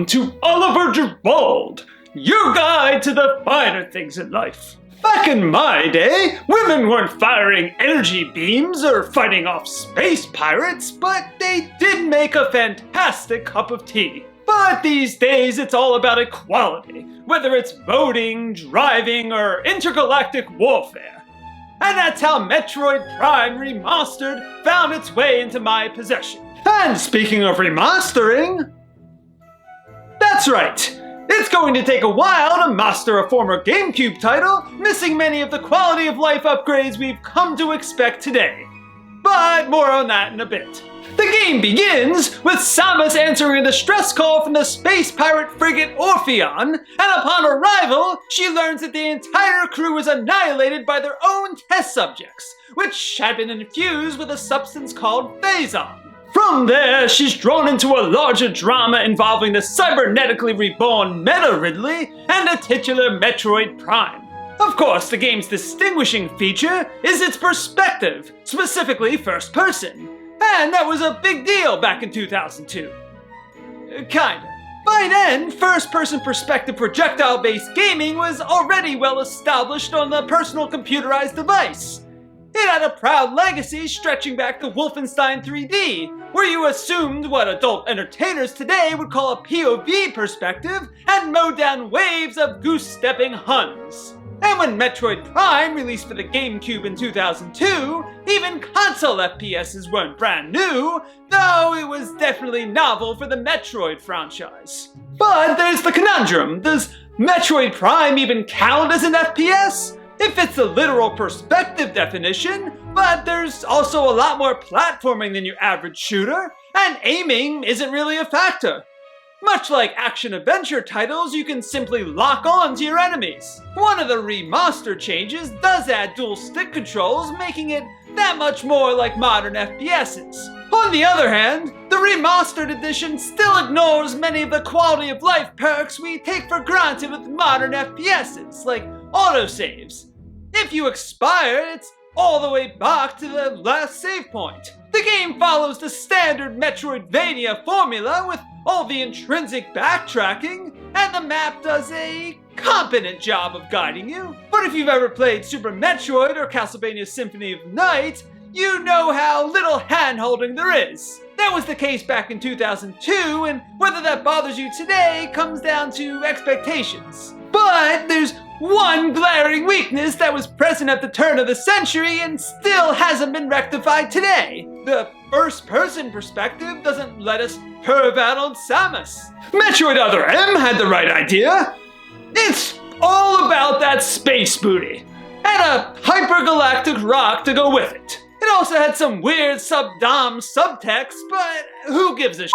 Welcome to Oliver Gerald, your guide to the finer things in life. Back in my day, women weren't firing energy beams or fighting off space pirates, but they did make a fantastic cup of tea. But these days, it's all about equality, whether it's voting, driving, or intergalactic warfare. And that's how Metroid Prime Remastered found its way into my possession. And speaking of remastering, that's right! It's going to take a while to master a former GameCube title, missing many of the quality of life upgrades we've come to expect today. But more on that in a bit. The game begins with Samus answering a distress call from the space pirate frigate Orpheon, and upon arrival, she learns that the entire crew was annihilated by their own test subjects, which had been infused with a substance called Phazon. From there, she's drawn into a larger drama involving the cybernetically reborn Meta Ridley and the titular Metroid Prime. Of course, the game's distinguishing feature is its perspective, specifically first person. And that was a big deal back in 2002. Kinda. By then, first-person perspective projectile-based gaming was already well established on the personal computerized device. It had a proud legacy stretching back to Wolfenstein 3D, where you assumed what adult entertainers today would call a POV perspective and mowed down waves of goose-stepping Huns. And when Metroid Prime released for the GameCube in 2002, even console FPSs weren't brand new, though it was definitely novel for the Metroid franchise. But there's the conundrum. Does Metroid Prime even count as an FPS? It fits the literal perspective definition, but there's also a lot more platforming than your average shooter, and aiming isn't really a factor. Much like action-adventure titles, you can simply lock on to your enemies. One of the remastered changes does add dual stick controls, making it that much more like modern FPSs. On the other hand, the remastered edition still ignores many of the quality of life perks we take for granted with modern FPSs, like autosaves. If you expire, it's all the way back to the last save point. The game follows the standard Metroidvania formula with all the intrinsic backtracking, and the map does a competent job of guiding you. But if you've ever played Super Metroid or Castlevania Symphony of Night, you know how little hand-holding there is. That was the case back in 2002, and whether that bothers you today comes down to expectations. But there's one glaring weakness that was present at the turn of the century and still hasn't been rectified today. The first-person perspective doesn't let us perv out on Samus. Metroid Other M had the right idea. It's all about that space booty, and a hypergalactic rock to go with it. It also had some weird sub-dom subtext, but who gives a shit?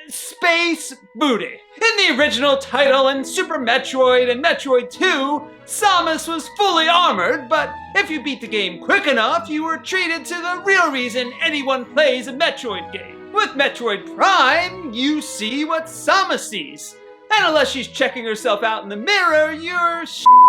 Space booty. In the original title and Super Metroid and Metroid 2, Samus was fully armored, but if you beat the game quick enough, you were treated to the real reason anyone plays a Metroid game. With Metroid Prime, you see what Samus sees. And unless she's checking herself out in the mirror, you're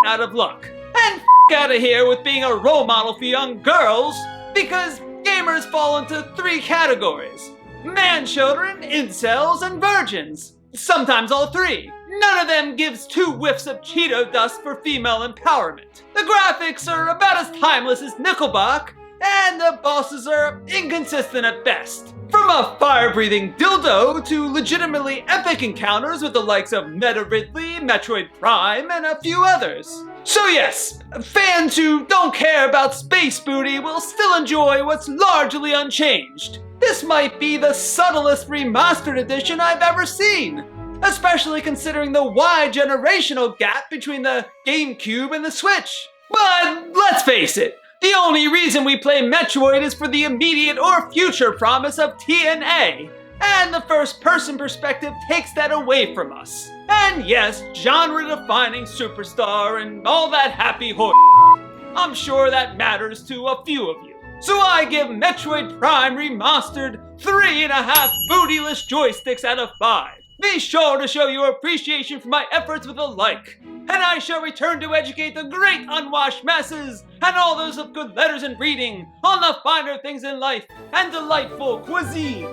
out of luck. And out of here with being a role model for young girls, because gamers fall into 3 categories. Man-children, incels, and virgins. Sometimes all 3. None of them gives 2 whiffs of Cheeto dust for female empowerment. The graphics are about as timeless as Nickelback, and the bosses are inconsistent at best. From a fire-breathing dildo to legitimately epic encounters with the likes of Meta Ridley, Metroid Prime, and a few others. So yes, fans who don't care about space booty will still enjoy what's largely unchanged. This might be the subtlest remastered edition I've ever seen, especially considering the wide generational gap between the GameCube and the Switch. But let's face it, the only reason we play Metroid is for the immediate or future promise of TNA, and the first-person perspective takes that away from us. And yes, genre-defining superstar and all that happy horse. I'm sure that matters to a few of you. So I give Metroid Prime Remastered 3.5 bootyless joysticks out of 5. Be sure to show your appreciation for my efforts with a like, and I shall return to educate the great unwashed masses and all those of good letters and reading on the finer things in life and delightful cuisine.